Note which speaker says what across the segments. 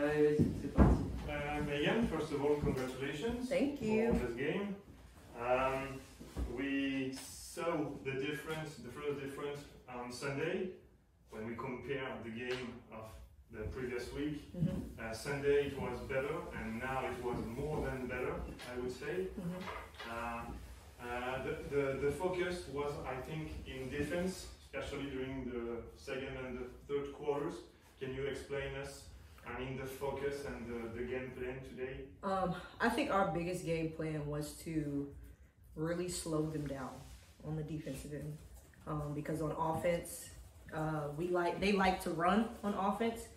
Speaker 1: Allez, vas-y, c'est parti.
Speaker 2: Megan, first of all, congratulations.
Speaker 3: Thank you.
Speaker 2: For this game. We saw the first difference on Sunday when we compare the game of the previous week. Sunday it was better, and now it was more than better, I would say. The focus was, I think, in defense, especially during the second and the third quarters. Can you explain us, the focus and the game plan today?
Speaker 3: I think our biggest game plan was to really slow them down on the defensive end, because on offense, they like to run on offense,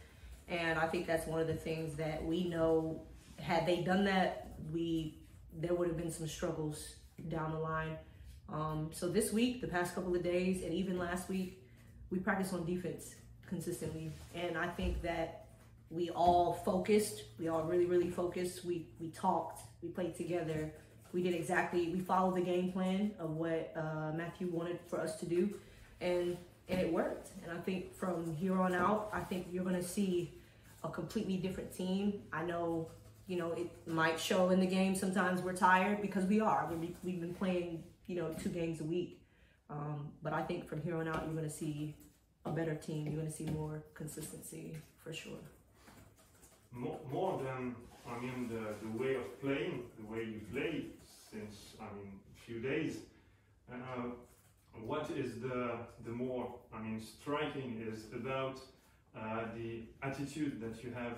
Speaker 3: and I think that's one of the things that we know. Had they done that, there would have been some struggles down the line. So this week, the past couple of days, and even last week, we practiced on defense consistently, and I think that we all focused. We all really focused. We talked. We played together. We followed the game plan of what Matthew wanted for us to do, and it worked. And I think from here on out, I think you're going to see a completely different team. I know, it might show in the game. Sometimes we're tired because we are. We've been playing, 2 games a week. But I think from here on out, you're going to see a better team. You're going to see more consistency for sure.
Speaker 2: More than, the way of playing, the way you play since, a few days. What is the more, striking is about the attitude that you have,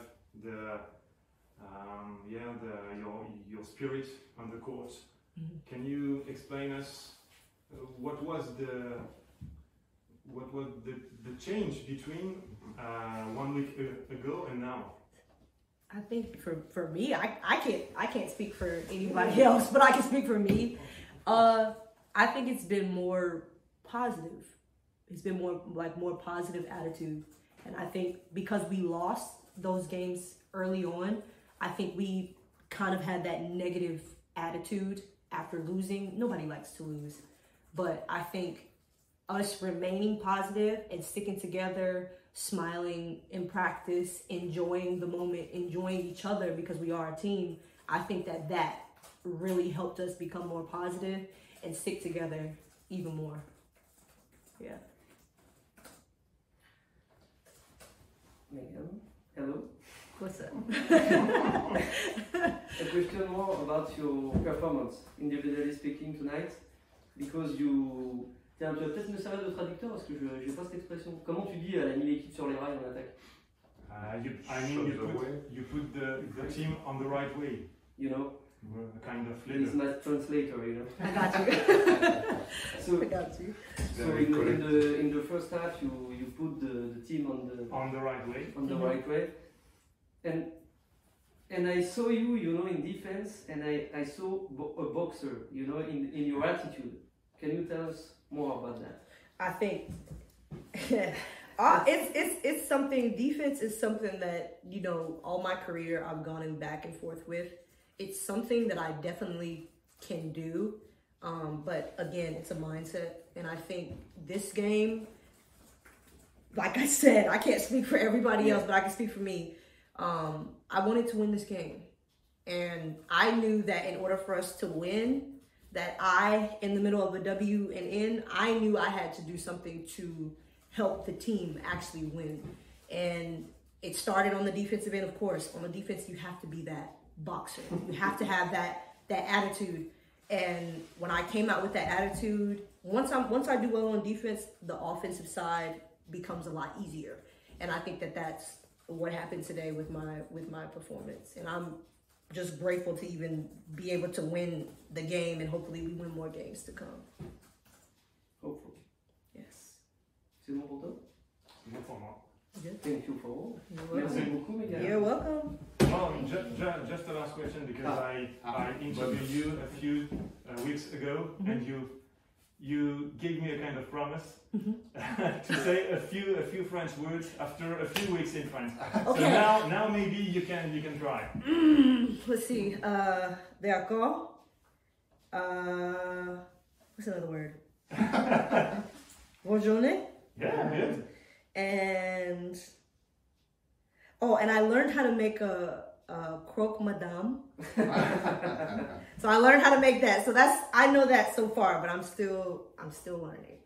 Speaker 2: your spirit on the court. Can you explain us what was the change between 1 week ago and now?
Speaker 3: I think for me, I can't speak for anybody else, but I can speak for me. I think it's been more positive. It's been more positive attitude. And I think because we lost those games early on, I think we kind of had that negative attitude after losing. Nobody likes to lose. But I think us remaining positive and sticking together, smiling in practice, enjoying the moment, enjoying each other because we are a team, I think that really helped us become more positive and stick together even more. Yeah.
Speaker 1: Megan, hello.
Speaker 3: What's up?
Speaker 1: A question more about your performance, individually speaking, tonight, because you... Tiens, tu vas peut-être me servir de traducteur parce que je n'ai pas cette expression. Comment tu dis elle a mis l'équipe sur les rails en attaque?
Speaker 2: You put the team on the right way. Kind of leader.
Speaker 1: He's my translator,
Speaker 3: I got you.
Speaker 1: So,
Speaker 3: I got you.
Speaker 1: So in the first half, you put the team on
Speaker 2: the right way.
Speaker 1: On the right way, and I saw you, in defense, and I saw a boxer, in your attitude. Can you tell us more about that?
Speaker 3: I think it's something. Defense is something that all my career I've gone in back and forth with. It's something that I definitely can do, but again, it's a mindset. And I think this game, like I said, I can't speak for everybody else, but I can speak for me. I wanted to win this game, and I knew that in order for us to win, that in the middle of a W and N, I knew I had to do something to help the team actually win. And it started on the defensive end, of course. On the defense, you have to be that boxer. You have to have that attitude. And when I came out with that attitude, once I do well on defense, the offensive side becomes a lot easier. And I think that's what happened today with my performance. And I'm just grateful to even be able to win the game, and hopefully we win more games to come.
Speaker 1: Hopefully.
Speaker 3: Yes.
Speaker 1: C'est bon pour toi?
Speaker 2: C'est bon pour moi.
Speaker 3: Good.
Speaker 1: Thank you for all.
Speaker 3: Merci
Speaker 1: beaucoup, Megan.
Speaker 3: You're welcome.
Speaker 2: Just a last question, because I interviewed you a few weeks ago, and you gave me a kind of promise to say a few French words after a few weeks in France.
Speaker 3: Okay.
Speaker 2: So now maybe you can try.
Speaker 3: Let's see. D'accord. What's another word? Bonne journée.
Speaker 2: Yeah, good.
Speaker 3: And Oh, and I learned how to make a croque madame. So I learned how to make that. So I know that so far, but I'm still learning.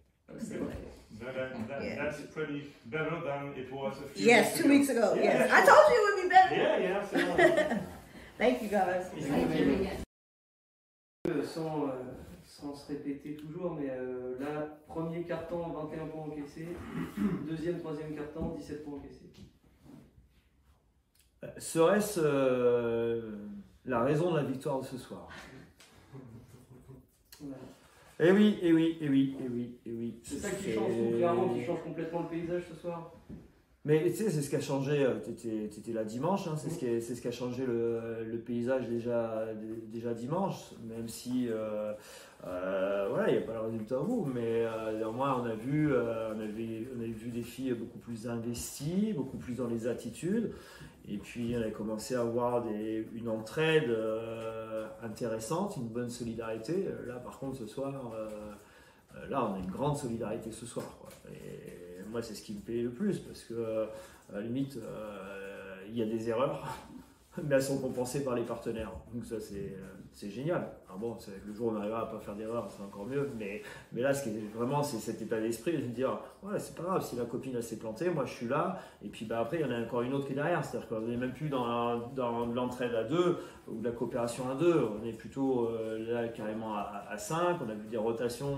Speaker 2: That's pretty better than it was a few
Speaker 3: yes,
Speaker 2: weeks
Speaker 3: 2 weeks ago.
Speaker 2: Yeah,
Speaker 3: Yes,
Speaker 2: yeah,
Speaker 3: I told you it would be better.
Speaker 2: Yeah, absolutely.
Speaker 3: Thank you guys.
Speaker 1: Sans se répéter toujours, mais là, premier quart-temps, 21 points encaissés, deuxième, troisième quart-temps, 17 points encaissés.
Speaker 4: Serait-ce la raison de la victoire de ce soir?
Speaker 1: Voilà.
Speaker 4: Eh oui, eh oui, eh oui, eh oui, eh oui.
Speaker 1: C'est ça qui change tout, clairement, qui change complètement le paysage ce soir.
Speaker 4: Mais tu sais, c'est ce qui a changé, t'étais là dimanche, hein, c'est ce qui a changé le paysage déjà dimanche, même si voilà, il n'y a pas le résultat au bout, mais néanmoins on a vu des filles beaucoup plus investies, beaucoup plus dans les attitudes, et puis on a commencé à avoir une entraide intéressante, une bonne solidarité. Là par contre ce soir, là on a une grande solidarité ce soir, quoi. Et moi, c'est ce qui me plaît le plus parce que, à la limite, il y a des erreurs, mais elles sont compensées par les partenaires. Donc, ça, c'est génial. Alors bon, le jour où on arrivera à ne pas faire d'erreurs, c'est encore mieux. Mais là, ce qui est vraiment, c'est cet état d'esprit de dire ouais, c'est pas grave, si la copine elle s'est plantée, moi je suis là. Et puis après, il y en a encore une autre qui est derrière. C'est-à-dire qu'on n'est même plus dans l'entraide à deux ou de la coopération à deux. On est plutôt là carrément à 5. On a vu des rotations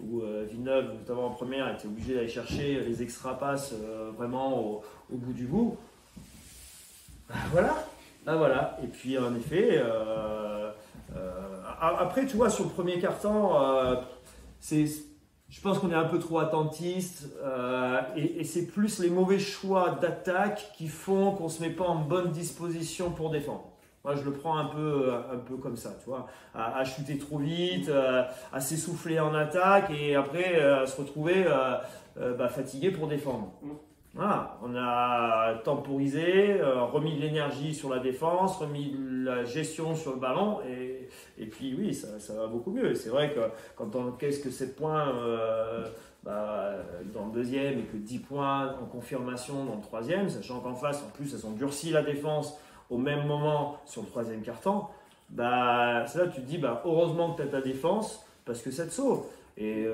Speaker 4: où Villeneuve, notamment en première, était obligé d'aller chercher les extra passes vraiment au bout du bout. Voilà. Et puis en effet, après, tu vois, sur le premier quart-temps, je pense qu'on est un peu trop attentiste et c'est plus les mauvais choix d'attaque qui font qu'on ne se met pas en bonne disposition pour défendre. Moi, je le prends un peu comme ça, tu vois, à chuter trop vite, à s'essouffler en attaque et après à se retrouver fatigué pour défendre. Voilà, on a temporisé, remis de l'énergie sur la défense, remis de la gestion sur le ballon et puis oui, ça va beaucoup mieux. C'est vrai que quand on encaisse que 7 points dans le deuxième et que 10 points en confirmation dans le troisième, sachant qu'en face, en plus, elles ont durci la défense au même moment sur le troisième quart-temps, c'est là que tu te dis heureusement que tu as ta défense parce que ça te sauve. Et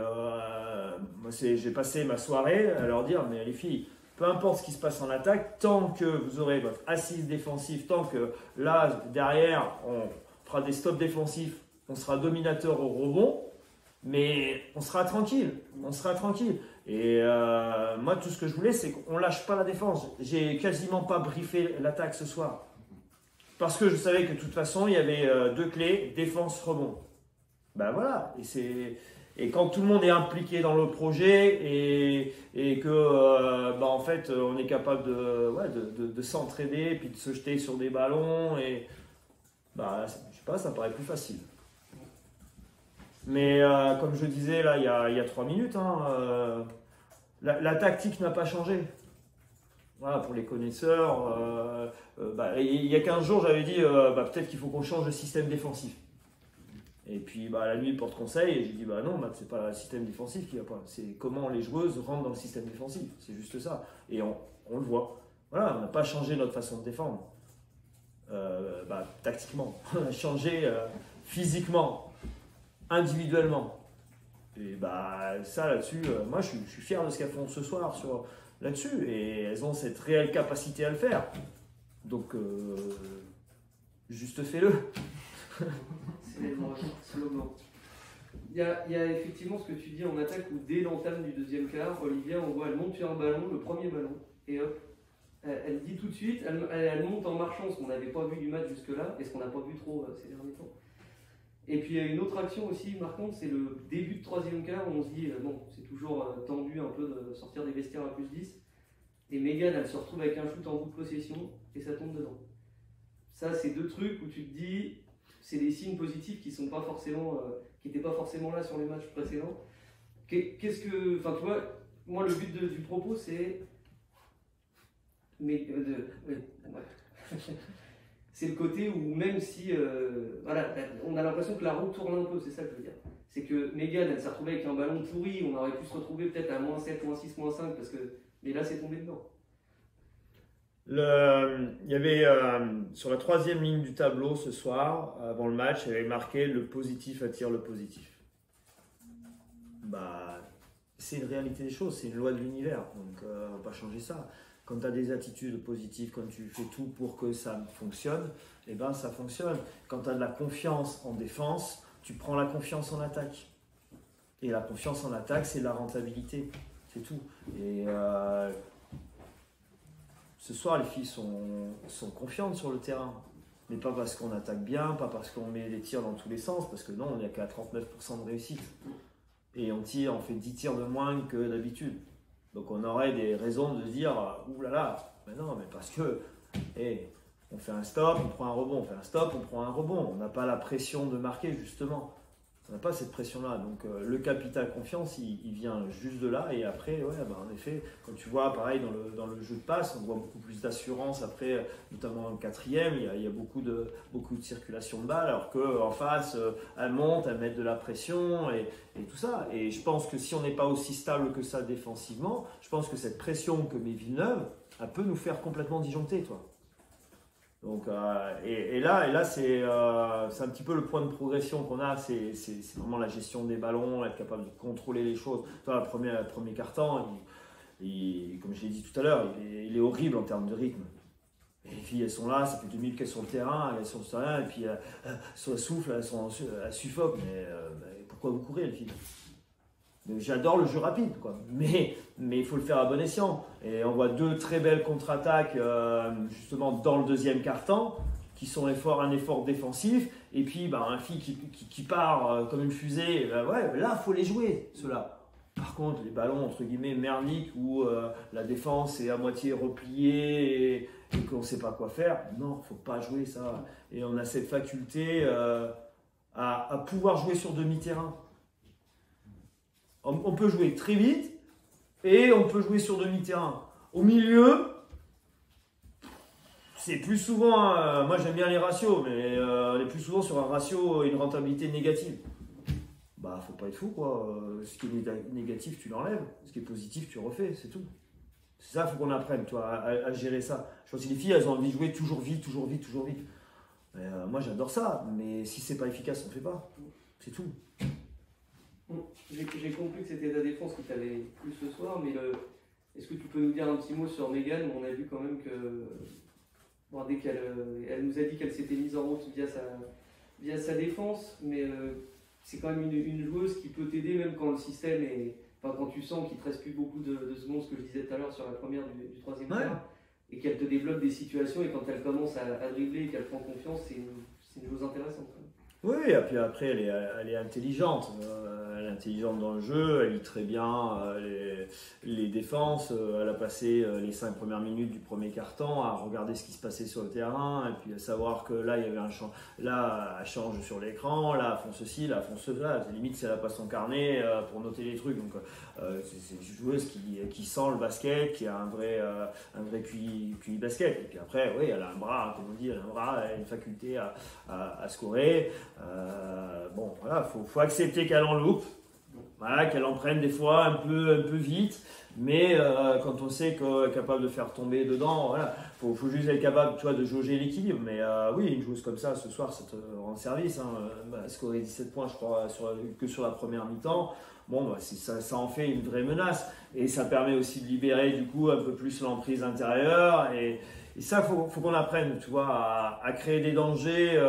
Speaker 4: moi j'ai passé ma soirée à leur dire mais les filles, peu importe ce qui se passe en attaque, tant que vous aurez votre assise défensive, tant que là derrière on fera des stops défensifs, on sera dominateur au rebond, mais on sera tranquille. Et moi tout ce que je voulais c'est qu'on lâche pas la défense. J'ai quasiment pas briefé l'attaque ce soir. Parce que je savais que de toute façon, il y avait deux clés, défense, rebond. Voilà, et quand tout le monde est impliqué dans le projet et que en fait on est capable de s'entraider et puis de se jeter sur des ballons et je sais pas, ça paraît plus facile. Mais comme je disais là il y a 3 minutes, la tactique n'a pas changé. Voilà, pour les connaisseurs, il y a 15 jours, j'avais dit peut-être qu'il faut qu'on change de système défensif. Et puis la nuit, porte conseil, et j'ai dit non, c'est pas le système défensif qui va pas, c'est comment les joueuses rentrent dans le système défensif, c'est juste ça. Et on le voit. Voilà, on n'a pas changé notre façon de défendre. Tactiquement, on a changé physiquement, individuellement. Et ça là-dessus, moi je suis fier de ce qu'elles font ce soir là-dessus, et elles ont cette réelle capacité à le faire. Donc, juste fais-le.
Speaker 1: C'est le slogan. Il y a effectivement ce que tu dis en attaque où dès l'entame du deuxième quart, Olivia, on voit, elle monte sur un ballon, le premier ballon, et hop, elle dit tout de suite, elle monte en marchant, ce qu'on n'avait pas vu du match jusque-là, et ce qu'on n'a pas vu trop ces derniers temps. Et puis il y a une autre action aussi marquante, c'est le début de troisième quart où on se dit, c'est toujours tendu un peu de sortir des vestiaires à plus 10. Et Megan, elle se retrouve avec un shoot en bout de possession et ça tombe dedans. Ça, c'est deux trucs où tu te dis, c'est des signes positifs qui n'étaient pas forcément là sur les matchs précédents. Qu'est-ce que, tu vois, moi le but du propos c'est, c'est le côté où même si, on a l'impression que la roue tourne un peu, c'est ça que je veux dire. C'est que Megan, elle s'est retrouvée avec un ballon pourri, on aurait pu se retrouver peut-être à -7, -6, -5 parce que. Mais là, c'est tombé dedans.
Speaker 4: Il y avait sur la 3e ligne du tableau ce soir, avant le match, il y avait marqué le positif attire le positif. Bah, c'est une réalité des choses, c'est une loi de l'univers, donc on ne va pas changer ça. Quand tu as des attitudes positives, quand tu fais tout pour que ça fonctionne, eh ben ça fonctionne. Quand tu as de la confiance en défense, tu prends la confiance en attaque. Et la confiance en attaque, c'est la rentabilité, c'est tout. Et ce soir, les filles sont confiantes sur le terrain. Mais pas parce qu'on attaque bien, pas parce qu'on met des tirs dans tous les sens, parce que non, on n'est qu'à 39% de réussite. Et on fait 10 tirs de moins que d'habitude. Donc on aurait des raisons de dire ouh là là, mais non, mais parce que on fait un stop, on prend un rebond, on fait un stop, on prend un rebond. On n'a pas la pression de marquer justement. On n'a pas cette pression-là. Donc le capital confiance, il vient juste de là. Et après, ouais, bah, en effet, quand tu vois, pareil, dans le jeu de passe, on voit beaucoup plus d'assurance. Après, notamment en 4e, il y a beaucoup de circulation de balles. Alors qu'en face, elles montent, elles mettent de la pression et tout ça. Et je pense que si on n'est pas aussi stable que ça défensivement, je pense que cette pression que met Villeneuve, elle peut nous faire complètement disjoncter, toi. Donc, et là c'est un petit peu le point de progression qu'on a, c'est vraiment la gestion des ballons, être capable de contrôler les choses. Toi, le premier quart-temps, comme je l'ai dit tout à l'heure, il est horrible en termes de rythme. Et les filles, elles sont là, ça fait 2 minutes qu'elles sont sur le terrain, elles sont sur le terrain, et puis sur le souffle, elles suffoquent. Mais pourquoi vous courez, les filles? J'adore le jeu rapide, quoi. Mais il faut le faire à bon escient. Et on voit 2 très belles contre-attaques justement dans le 2e quart-temps qui sont un effort défensif. Et puis un fille qui part comme une fusée, ouais, là, il faut les jouer, ceux-là. Par contre, les ballons, entre guillemets, merdiques, où la défense est à moitié repliée et qu'on ne sait pas quoi faire, non, il ne faut pas jouer ça. Et on a cette faculté à pouvoir jouer sur demi-terrain. On peut jouer très vite et on peut jouer sur demi-terrain. Au milieu, c'est plus souvent, moi j'aime bien les ratios, mais on est plus souvent sur un ratio, une rentabilité négative. Bah, faut pas être fou, quoi. Ce qui est négatif, tu l'enlèves. Ce qui est positif, tu refais, c'est tout. C'est ça, il faut qu'on apprenne, toi, à gérer ça. Je pense que les filles, elles ont envie de jouer toujours vite, toujours vite, toujours vite. Moi, j'adore ça, mais si c'est pas efficace, on ne fait pas. C'est tout.
Speaker 1: J'ai compris que c'était la défense qui t'avait plu ce soir, mais est-ce que tu peux nous dire un petit mot sur Megan? On a vu quand même que, dès qu'elle nous a dit qu'elle s'était mise en route via sa défense, mais c'est quand même une joueuse qui peut t'aider même quand le système est... Enfin, quand tu sens qu'il ne te reste plus beaucoup de secondes, ce que je disais tout à l'heure sur la première du 3e quart, et qu'elle te développe des situations, et quand elle commence à dribbler et qu'elle prend confiance, c'est une joueuse intéressante.
Speaker 4: Oui, et puis après, elle est intelligente. Elle est intelligente dans le jeu, elle lit très bien les défenses. Elle a passé les 5 premières minutes du premier quart-temps à regarder ce qui se passait sur le terrain, et puis à savoir que là, il y avait un champ. Là, elle change sur l'écran, là, elle font ceci, là, elle font cela. Limite, si elle n'a pas son carnet pour noter les trucs. Donc, c'est une joueuse qui sent le basket, qui a un vrai QI basket. Et puis après, oui, elle a un bras, comme on dit, elle a un bras, elle a une faculté à scorer. Bon, voilà, faut accepter qu'elle en loupe, voilà, qu'elle en prenne des fois un peu vite, mais quand on sait qu'elle est capable de faire tomber dedans, voilà, faut juste être capable, tu vois, de jauger l'équilibre. Mais oui, une joueuse comme ça, ce soir, ça te rend service. Scorer 17 points, je crois, que sur la première mi-temps. Bon, ça en fait une vraie menace, et ça permet aussi de libérer du coup un peu plus l'emprise intérieure, et ça, faut qu'on apprenne, tu vois, à créer des dangers,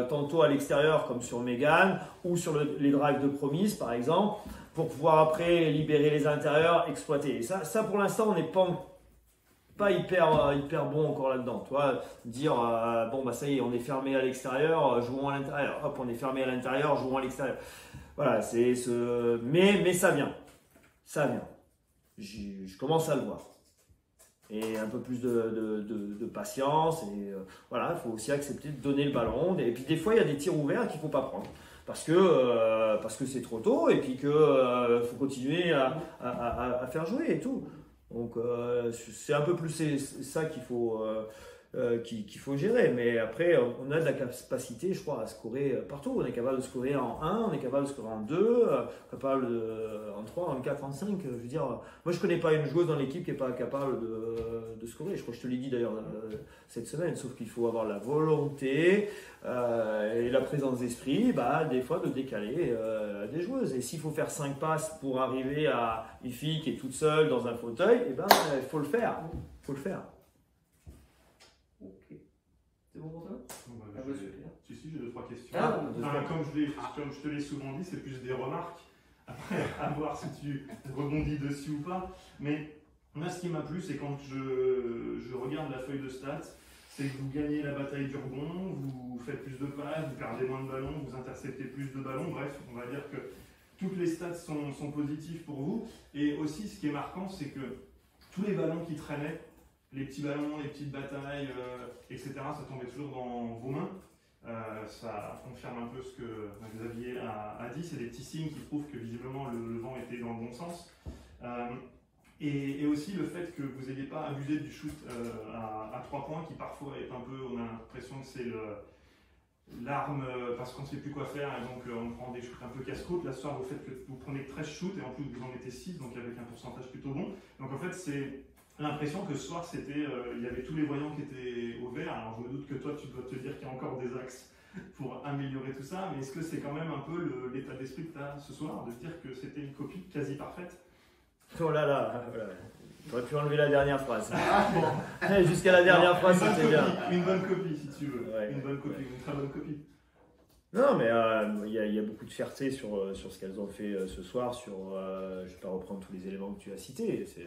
Speaker 4: tantôt à l'extérieur comme sur Megan, ou sur les drives de Promise par exemple, pour pouvoir après libérer les intérieurs, exploiter. Et ça pour l'instant, on n'est pas hyper bon encore là-dedans. Tu vois, dire bon bah ça y est, on est fermé à l'extérieur, jouons à l'intérieur. Hop, on est fermé à l'intérieur, jouons à l'extérieur. Voilà, mais ça vient. Je commence à le voir. Et un peu plus de patience, et voilà, il faut aussi accepter de donner le ballon. Et puis des fois, il y a des tirs ouverts qu'il ne faut pas prendre. Parce que c'est trop tôt, et puis qu'il faut continuer à faire jouer et tout. Donc c'est un peu plus ça qu'il faut qu'il faut gérer. Mais après, on a de la capacité, je crois, à scorer partout. On est capable de scorer en 1, on est capable de scorer en 2, capable en 3, en 4, en 5. Je veux dire, moi je connais pas une joueuse dans l'équipe qui n'est pas capable de scorer. Je crois que je te l'ai dit d'ailleurs cette semaine, sauf qu'il faut avoir la volonté et la présence d'esprit, des fois de décaler des joueuses. Et s'il faut faire 5 passes pour arriver à une fille qui est toute seule dans un fauteuil, il faut le faire. Faut le faire.
Speaker 1: Ok. C'est bon pour toi?
Speaker 2: Bah,
Speaker 1: Super.
Speaker 2: Si, j'ai 2-3 questions.
Speaker 1: Comme
Speaker 2: Comme je te l'ai souvent dit, c'est plus des remarques. Après, à voir si tu rebondis dessus ou pas. Mais moi, ce qui m'a plu, c'est quand je regarde la feuille de stats, c'est que vous gagnez la bataille du rebond, vous faites plus de passes, vous perdez moins de ballons, vous interceptez plus de ballons. Bref, on va dire que toutes les stats sont positives pour vous. Et aussi, ce qui est marquant, c'est que tous les ballons qui traînaient, les petits ballons, les petites batailles, etc., ça tombait toujours dans vos mains. Ça confirme un peu ce que Xavier a dit. C'est des petits signes qui prouvent que visiblement le vent était dans le bon sens. Et aussi le fait que vous n'ayez pas abusé du shoot à 3 points qui parfois est un peu, on a l'impression que c'est l'arme parce qu'on ne sait plus quoi faire et donc on prend des shoots un peu casse-côte. Là ce soir vous prenez 13 shoots et en plus vous en mettez 6 donc avec un pourcentage plutôt bon. Donc en fait c'est l'impression que ce soir il y avait tous les voyants qui étaient au vert. Alors je me doute que toi tu dois te dire qu'il y a encore des axes pour améliorer tout ça, mais est-ce que c'est quand même un peu l'état d'esprit que tu as ce soir de te dire que c'était une copie quasi parfaite?
Speaker 4: Oh là là, voilà. J'aurais pu enlever la dernière phrase. Jusqu'à la dernière phrase, c'était bien.
Speaker 2: Une bonne copie, si tu veux.
Speaker 4: Ouais.
Speaker 2: Une bonne copie, une très bonne copie.
Speaker 4: Non, mais il y a beaucoup de fierté sur ce qu'elles ont fait ce soir. Je ne vais pas reprendre tous les éléments que tu as cités. C'est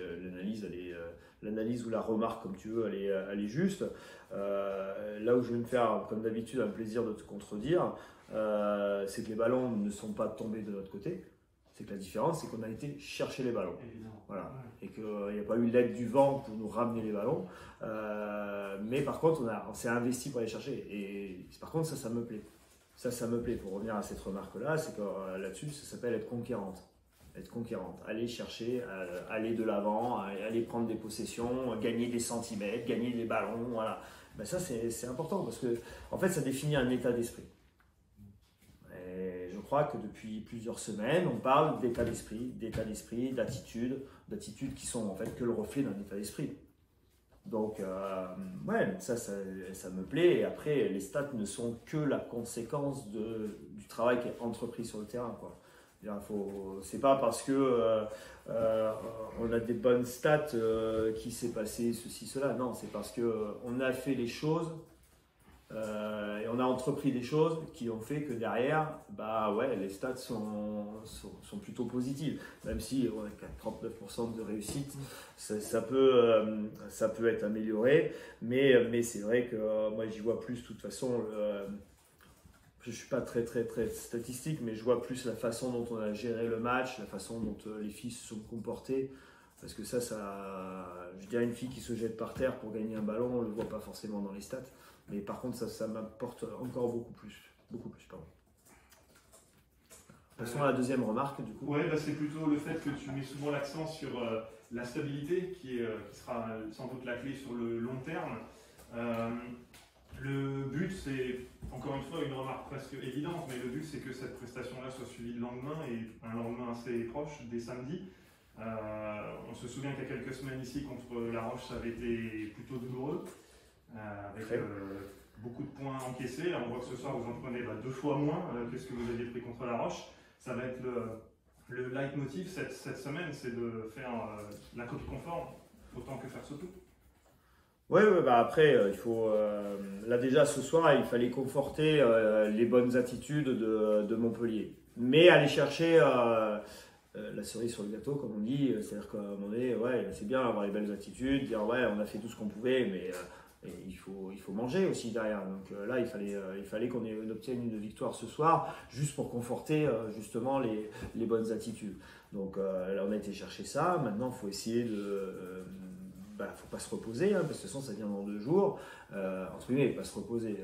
Speaker 4: l'analyse ou la remarque, comme tu veux, elle est juste. Là où je vais me faire, comme d'habitude, un plaisir de te contredire, c'est que les ballons ne sont pas tombés de notre côté. C'est que la différence, c'est qu'on a été chercher les ballons.
Speaker 2: Évidemment.
Speaker 4: Voilà.
Speaker 2: Ouais.
Speaker 4: Et qu'il n'y a pas eu l'aide du vent pour nous ramener les ballons. Mais par contre, on s'est investi pour aller chercher. Et par contre, ça me plaît. Ça me plaît. Pour revenir à cette remarque-là, c'est que là-dessus, ça s'appelle être conquérante. Être conquérante. Aller chercher, aller de l'avant, aller prendre des possessions, gagner des centimètres, gagner des ballons. Voilà. Ben ça, c'est important parce que, en fait, ça définit un état d'esprit. Et je crois que depuis plusieurs semaines, on parle d'état d'esprit, d'attitudes qui sont en fait que le reflet d'un état d'esprit. Donc, ouais, ça me plaît. Et après, les stats ne sont que la conséquence du travail qui est entrepris sur le terrain, quoi. C'est pas parce que on a des bonnes stats qu'il s'est passé ceci, cela. Non, c'est parce qu'on a fait les choses. Et on a entrepris des choses qui ont fait que derrière, les stats sont plutôt positives. Même si on a 39% de réussite, ça peut être amélioré. Mais c'est vrai que moi j'y vois plus, de toute façon, je ne suis pas très statistique, mais je vois plus la façon dont on a géré le match, la façon dont les filles se sont comportées. Parce que je dirais une fille qui se jette par terre pour gagner un ballon, on ne le voit pas forcément dans les stats. Mais par contre, ça m'apporte encore beaucoup plus. Pardon. Passons à la deuxième remarque, du coup.
Speaker 2: Ouais, c'est plutôt le fait que tu mets souvent l'accent sur la stabilité, qui sera sans doute la clé sur le long terme. Le but, c'est, encore une fois, une remarque presque évidente, mais le but, c'est que cette prestation-là soit suivie de lendemain, et un lendemain assez proche, dès samedi. On se souvient qu'il y a quelques semaines ici, contre La Roche, ça avait été plutôt douloureux. Avec beaucoup de points encaissés. Là, on voit que ce soir vous en prenez 2 fois moins que ce que vous aviez pris contre La Roche. Ça va être le leitmotiv cette semaine, c'est de faire la copie conforme autant que faire ce tout.
Speaker 4: Oui, après, il faut. Là, déjà, ce soir, il fallait conforter les bonnes attitudes de Montpellier. Mais aller chercher la cerise sur le gâteau, comme on dit. C'est-à-dire qu'à un moment donné, c'est bien avoir les belles attitudes, dire on a fait tout ce qu'on pouvait, mais. Et il faut manger aussi derrière. Donc là, il fallait qu'on obtienne une victoire ce soir, juste pour conforter justement les bonnes attitudes. Donc là, on a été chercher ça. Maintenant, il faut essayer faut pas se reposer, parce que de toute façon, ça vient dans 2 jours. Entre guillemets, pas se reposer.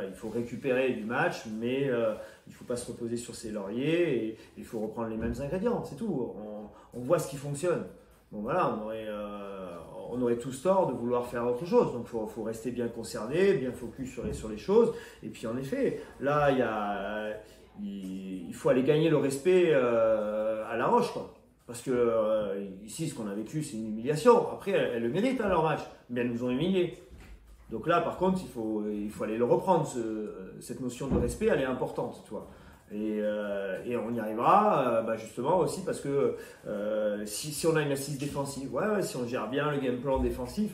Speaker 4: Il faut récupérer du match, mais il ne faut pas se reposer sur ses lauriers. Et il faut reprendre les mêmes ingrédients, c'est tout. On voit ce qui fonctionne. Bon voilà, on aurait tous tort de vouloir faire autre chose. Donc il faut rester bien concerné, bien focus sur les choses. Et puis en effet, là, il faut aller gagner le respect à La Roche, quoi. Parce que ici, ce qu'on a vécu, c'est une humiliation. Après, elles le méritent, hein, leur match, mais elles nous ont humiliés. Donc là, par contre, il faut aller le reprendre. Cette notion de respect, elle est importante, tu vois. Et on y arrivera justement aussi parce que si on a une assise défensive, si on gère bien le game plan défensif,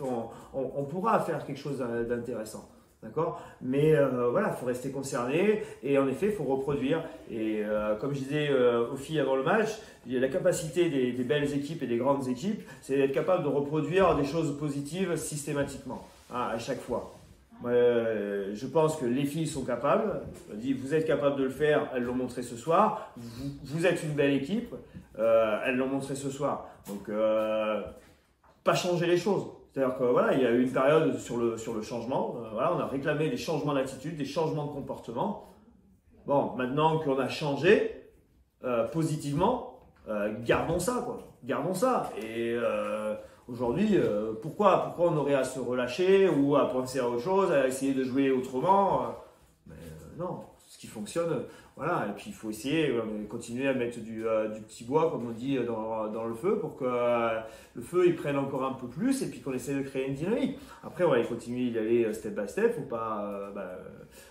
Speaker 4: on pourra faire quelque chose d'intéressant. D'accord? Mais voilà, il faut rester concerné et en effet, il faut reproduire. Et comme je disais aux filles avant le match, la capacité des belles équipes et des grandes équipes, c'est d'être capable de reproduire des choses positives systématiquement, hein, à chaque fois. Je pense que les filles sont capables. Vous êtes capables de le faire, elles l'ont montré ce soir. Vous êtes une belle équipe, elles l'ont montré ce soir. Donc, pas changer les choses. C'est-à-dire que voilà, il y a eu une période sur le changement. Voilà, on a réclamé des changements d'attitude, des changements de comportement. Bon, maintenant qu'on a changé positivement, gardons ça, quoi. Gardons ça. Et aujourd'hui, pourquoi on aurait à se relâcher ou à penser à autre chose, à essayer de jouer autrement non, ce qui fonctionne, voilà. Et puis il faut essayer, continuer à mettre du petit bois, comme on dit, dans le feu pour que le feu il prenne encore un peu plus et puis qu'on essaie de créer une dynamique. Après, on va continuer d'y aller step by step, faut pas,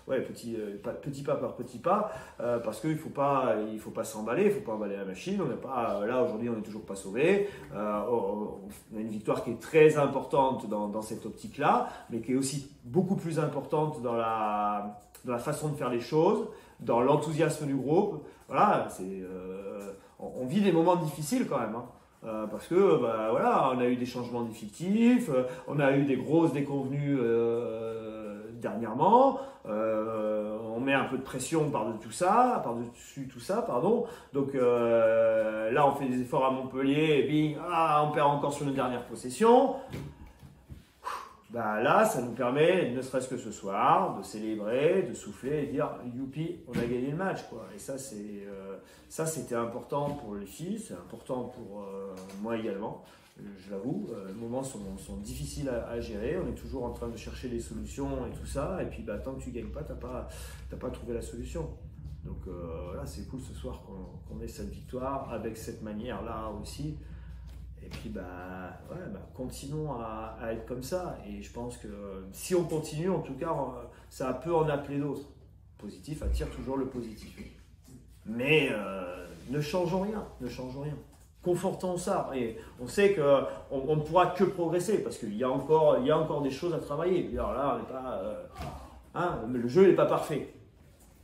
Speaker 4: petit pas par petit pas, parce qu'il faut pas s'emballer, il faut pas emballer la machine. On n'est pas là aujourd'hui, on n'est toujours pas sauvé. On a une victoire qui est très importante dans cette optique-là, mais qui est aussi beaucoup plus importante dans la façon de faire les choses, dans l'enthousiasme du groupe. Voilà, on vit des moments difficiles quand même, hein, parce que voilà, on a eu des changements d'effectifs, on a eu des grosses déconvenues dernièrement, on met un peu de pression par-dessus tout ça, pardon. Donc là, on fait des efforts à Montpellier, et bing, on perd encore sur une dernière possession. Là, ça nous permet, ne serait-ce que ce soir, de célébrer, de souffler et dire youpi, on a gagné le match, quoi. Et ça, c'était important pour les filles, c'est important pour moi également. Je l'avoue, les moments sont difficiles à gérer. On est toujours en train de chercher des solutions et tout ça. Et puis, tant que tu gagnes pas, t'as pas trouvé la solution. Donc là, c'est cool ce soir qu'on ait cette victoire avec cette manière-là aussi. Et puis, continuons à être comme ça. Et je pense que si on continue, en tout cas, ça peut en appeler d'autres. Le positif attire toujours le positif. Mais ne changeons rien. Confortons ça. Et on sait qu'on ne pourra que progresser parce qu'il y a encore des choses à travailler. Alors là, on n'est pas, le jeu n'est pas parfait.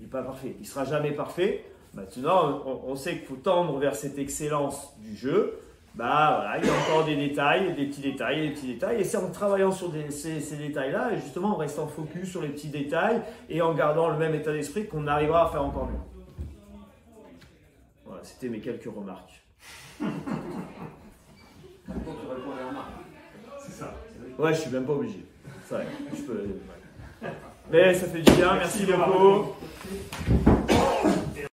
Speaker 4: Il n'est pas parfait. Il ne sera jamais parfait. Maintenant, on sait qu'il faut tendre vers cette excellence du jeu. Voilà, il y a encore des petits détails, et c'est en travaillant sur ces détails-là, et justement en restant focus sur les petits détails, et en gardant le même état d'esprit qu'on arrivera à faire encore mieux. Voilà, c'était mes quelques remarques.
Speaker 1: Maintenant, tu réponds à la remarque.
Speaker 2: C'est ça.
Speaker 4: Ouais, je suis même pas obligé. C'est vrai, je peux. Mais ça fait du bien, merci beaucoup.